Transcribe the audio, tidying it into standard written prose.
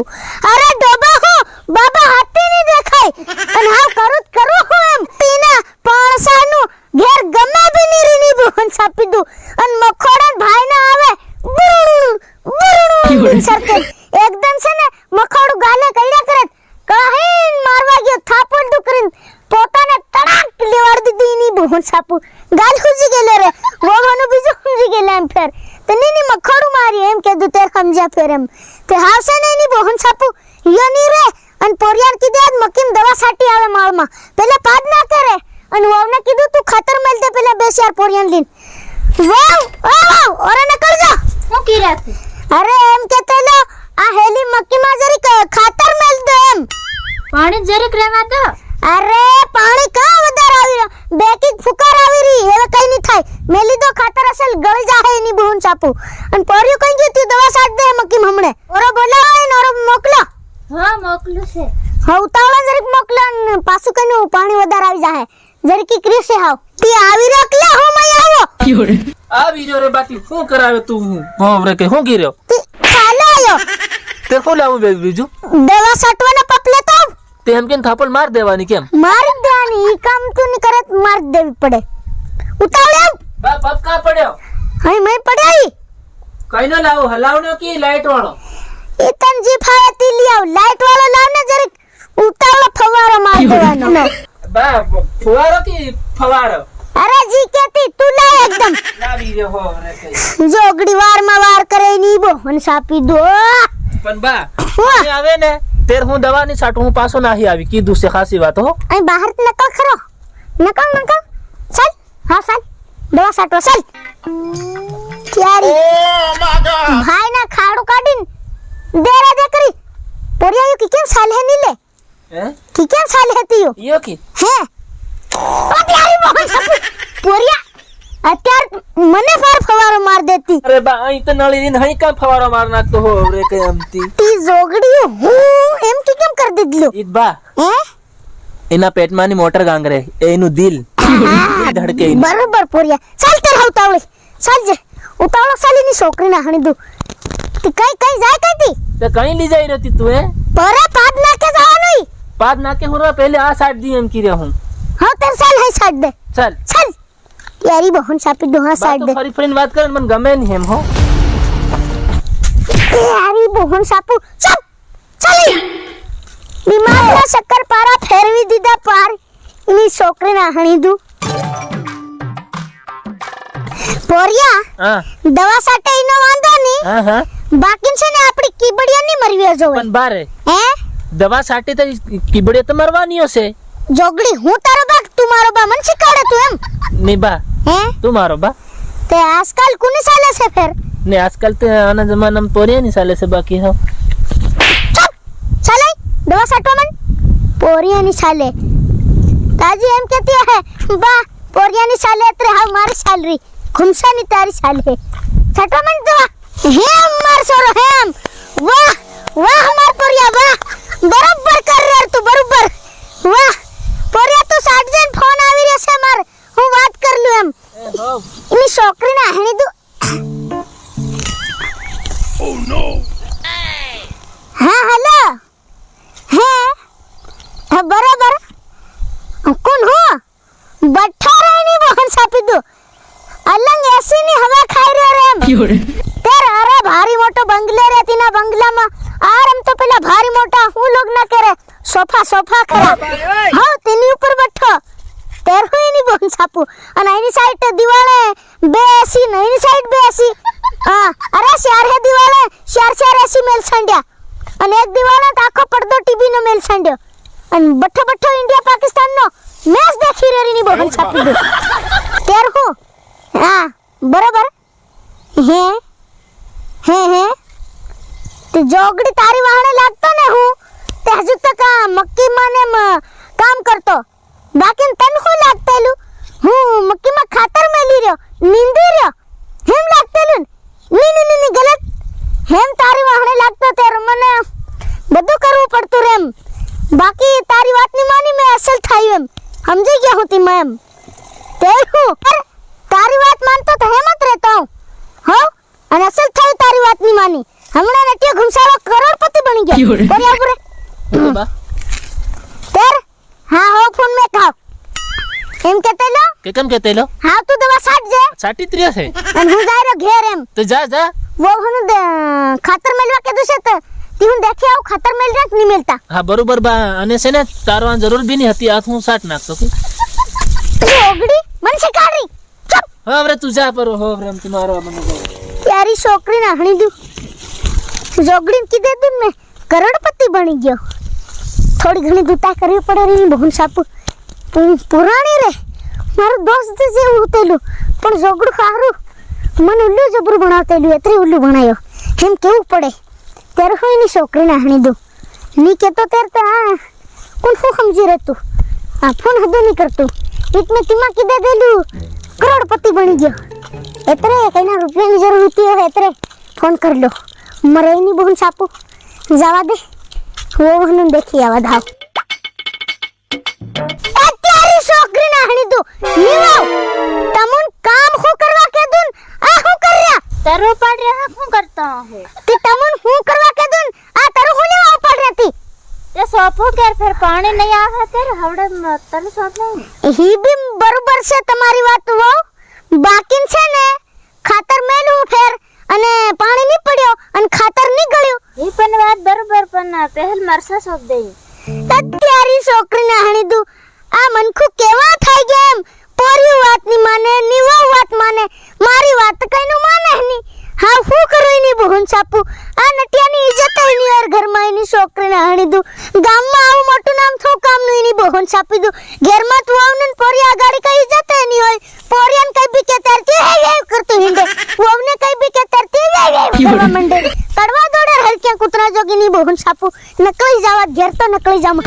દીધું. અરે ડોબા હો બાબા હાથી ની દેખાય અને હા કરું હું એમ તીના પાણસાનું ઘેર ગમે બી ની રીની બોન સાપી દઉં અને મખોડા ભાઈ ના આવે બુરુણું સરકે એકદમ છે ને મખોડું ગાલે કઈડા કરે કહીન મારવા ગયો થાપડ દુકરીન પોતાને તડાક લેવાડ દીધી ની બોન સાપુ ગાલ ખુજી ગેલે રે વો મનો બીજો ખુજી ગેલા એમ ફેર તની ની મખોડું મારી એમ કે દુ તેર સમજ્યા ફેર એમ તે હાવસે ને ની બોન સાપુ યો ની રે અન પોરિયાર કીધે આજ મકીમ દવા સાટી આવે માળમાં પેલે પાદ ના કરે અન વોને કીધું તું ખાતર મેલ દે પેલે બેસિયાર પોરિયાન લીન વાવ ઓરે નકળ જા હું કી રાતી અરે એમ કે તેલો આ હેલી મક્કી માં જરી ખાતર મેલ દે એમ પાણી જરીક રહેવા દો અરે પાણી કા વધાર આવી રહ્યો બેકી ફુકાર આવી રહી હવે કઈ ની થાય મેલી દો ખાતર અસલ ગળી જાહે એની બહુન ચાપુ અન પોરિયું કઈ ગયું તું દવા સાટ દે મક્કી હમણે ઓરો બોલાવો ને ઓરો મોકલો હા મોકલું છે હા ઉતાવળા જરીક મોકલો ને પાછું કઈનું પાણી વધાર આવી જાહે જરીકી ક્રીસે હાવ તી આવી રકલા હો મય આવો આવી રહ્યો રે બાકી શું કરાવે તું હોવરે કે હું ગીર્યો તી ચાલો આયો તે શું લાવું બીજું દવા સાટવાના પપલે તો તે એમ કેમ થાપડ માર દેવાની કેમ માર દેવાની ઈ કામ તું ની કરે માર દેવી પડે ઉતાવળ બા પક્કા પડ્યો હઈ મે પડાઈ કઈ ન લાવું હલાવનો કે લાઈટ વાળો ઈ તન જી ફાવે તી લી આવ લાઈટ વાળો લાવ ને જરીક ઉતાવળ ફવારો માર દેવાનો બા ફુવારો કે ફવારો અરે જી કેતી તું લા એકદમ લાવી રહ્યો હોવરે કઈ જોગડી વારમાં વાર કરે ની બો અને સાપી દો પણ બા અહીં આવે ને તેર હું દવા ની સાટું હું પાછો નાહી આવી કીધું છે ખાસી વાત હો અહીં બહાર નકળ ખરો નકળ ચાલ હા ચાલ દવા સાટો ચાલ ત્યારી ભાઈ ના ખાડું કાઢીને દેરા દે કરી પોરિયાયું કે કેમ સાલે ની લે હે કે કેમ સાલે હતી યો કી હે ઓ ત્યારી મોહન સાપુ પોરિયા અત્યાર મને ફાર ફવારો માર દેતી અરે બા અહીં તો નળી ને અહીં કા ફવારો માર નાખતો હોવરે કે એમતી તી જોગડી હું એમ કે કેમ કર દીધલું ઈદ બા હે એના પેટમાંની મોટર ગાંગરે એનું દિલ ધડકે એનું. બરોબર પોરિયા ચાલ તે ઉતાવળી ચાલ જે ઉતાવળો ચાલી ની છોકરી ના હણી દુ તી કઈ જાય કઈ તી તે કઈ લઈ જઈ રહી તું હે પરે પાદ નાખે જવાનું પાદ નાકે હું રે પહેલે આ સાઈડ દી એમ કીરે હું હા તે ચાલ હઈ સાઈડ દે ચાલ ચાલ યારી બહન સાપી દો હા બા સાઈડ તો દે ફરી ફરીને વાત કરે ને મને ગમે નહીં એમ હો યારી બહન સાપુ ચપ ચાલી દિમાગના શક્કર પારા ફેરવી દીધા પાર એની છોકરી ના હણી દુ પોરિયા હા દવા સાટે ઈનો વાંધો નહીં હા હા બાકી છે ને આપણી કીબડિયા ની મરવી જોવે પણ બારે હે દવા સાટી તો કીબડે તો મરવાની હશે જોગડી હું તારો બા તું મારો બા મન શીખવાડે તું એમ ની બા હે તું મારો બા તે આજકાલ કોની ચાલે છે ફેર ને આજકાલ તો આના જમાનામાં પોરિયા ની ચાલે છે બાકી હા ચપ ચાલે દવા સાટવા મન પોરિયાની ચાલે તાજી એમ કહેતી હે બા પોરિયાની ચાલે એટલે હાવ મારી ચાલરી ખુમસાની તારી ચાલે સાટવા મન દવા હેમ માર સોરો હેમ વાહ વાહ માર પોરિયા વાહ બરાબર કર રે તું બરાબર વાહ પોરિયા તું સાટ જઈને ફોન આવી રહ્યો છે માર હું વાત કર લઉં એમ એની છોકરી ના હણી દુ ઓ નો હા હેલો હે હા બરાબર કોણ હો બઠ્ઠા રહેની બહન સાપી દો અલંગ એસી ની હવા ખાઈ રહ્યો રે એમ તેર અરે ભારી મોટો બંગલે રે તીના બંગલામાં આરમ તો પેલા ભારી મોટા હું લોગ ના કરે સોફા ખરા હા તેની ઉપર બઠ્ઠો તેર હોઈની બહન સાપુ અને એની સાઈડ દિવાળે બેસી ને એની સાઈડ બેસી હા અરે શેર હે દિવાળે શેર એસી મેલ છંડ્યા અને એક દિવાળે આખો પડદો ટીવી નો મેલ છંડ્યો અને બઠ્ઠો ઇન્ડિયા પાકિસ્તાન નો મેચ દેખી રેની બહન સાપી દો તેર હું હા બરાબર હે તે જોગડી તારી વાહણે લાગતો ને હું તે હજુ તક મક્કી માને કામ કરતો બાકી તન હું લાગતેલું હું મક્કી માં ખાતર મેલી રહ્યો નીંદી રહ્યો હેમ લાગતેલું ની ગલત હેમ તારી વાહણે લાગતો તે મને બધું કરવું પડતું રેમ બાકી તારી વાત ની માની મે અસલ થાય એમ સમજી ગયા હું તી મેં એમ તે હું તારી વાત માનતો તો હેમ જ રહેતો હું અને અસલ થાય તારી વાત ની માની હમણાં નટિયો ઘુમસાળો કરોડપતિ બની ગયો બોલ્યા પૂરે तो बा તેર હા હો ફોન में ખાવ એમ કેતે લો के कम कहते लो હા તું દવા સાટ જે साटी त्रिया है અને હું જાય રો ઘેર એમ तो जा जा वो हनु खातर मेलवा के दूसरे तो तीन देखे आओ खातर मेल रहा नहीं मिलता हाँ बरोबर बा अने से ने तारवा जरूर भी नहीं हती हाथ हूँ साट नाख तो ओगड़ी मन से काढ़ी चुप हाँ अरे तू जा पर हो अरे तुम्हारा मन प्यारी छोकरी ना हणी दू जोगड़ी की दे दूं मैं करोड़पति बनी गयो थोड़ी घणी दूता करवी पड़े रही बहुन सापू पुराणी रे मारो दोस्त जे उतेलू पण जोगड़ू खारू मन उल्लू जबरू बनातेलू एतरी उल्लू बनायो हेम केવું પડે तेरे होई नी छोकरी ना हणी दू नी के तो तेरे ता कौन हो समझी रे तू आ फोन हदो नहीं करतू इतने तिमा की दे देलू करोड़पति बनी गयो एतरे कईना रुपया की जरूर होती है एतरे फोन कर लो मरे नहीं बहुन सापू जावा दे वो हनु देखी आवा धाव અત્યારે છોકરી ના હણી દો નીવાવ તમુન કામ હું કરવા કે દુન આ હું કર્યા तरु पड़ रहा हूँ करता हूँ કે તમુન હું કરવા કે દુન આ તારું હું લેવા પડ રહેતી ये सोफो के फिर पानी नहीं आवे तेरे हवड़े तल सोफ नहीं ही भी बरोबर છે તમારી વાત વો બાકીન છે ને ખાતર મેલું ફેર અને પાણી ની પડ્યો અને ખાતર ની ગળ્યું ये पण बात बरोबर पण पहल मरसा सोफ दे અત્યારે છોકરી ના હણી દુ આ મનખુ કેવા થઈ ગયા એમ પોરી વાત ની માને નીવો વાત માને મારી વાત કઈનું માને ની હા હું કરું ની બહન સાપુ આ નટિયાની ઇજ્જત ની યાર ઘરમાં એની છોકરી ના હણી દુ ગામમાં આવું મોટું નામ થો કામ નું એની બહન સાપી દુ ઘરમાં તું આવને પોરી આગાડી કઈ ઇજ્જત ની હોય પોરિયન કઈ બી કે તરતી હે કરતું હિંડે વોવને કઈ બી કે તરતી હે કરવા મંડે કડવા દોડે હરક્યા કૂતરા જોગી ની બહન સાપુ નકળી જાવા ઘેર તો નકળી જામ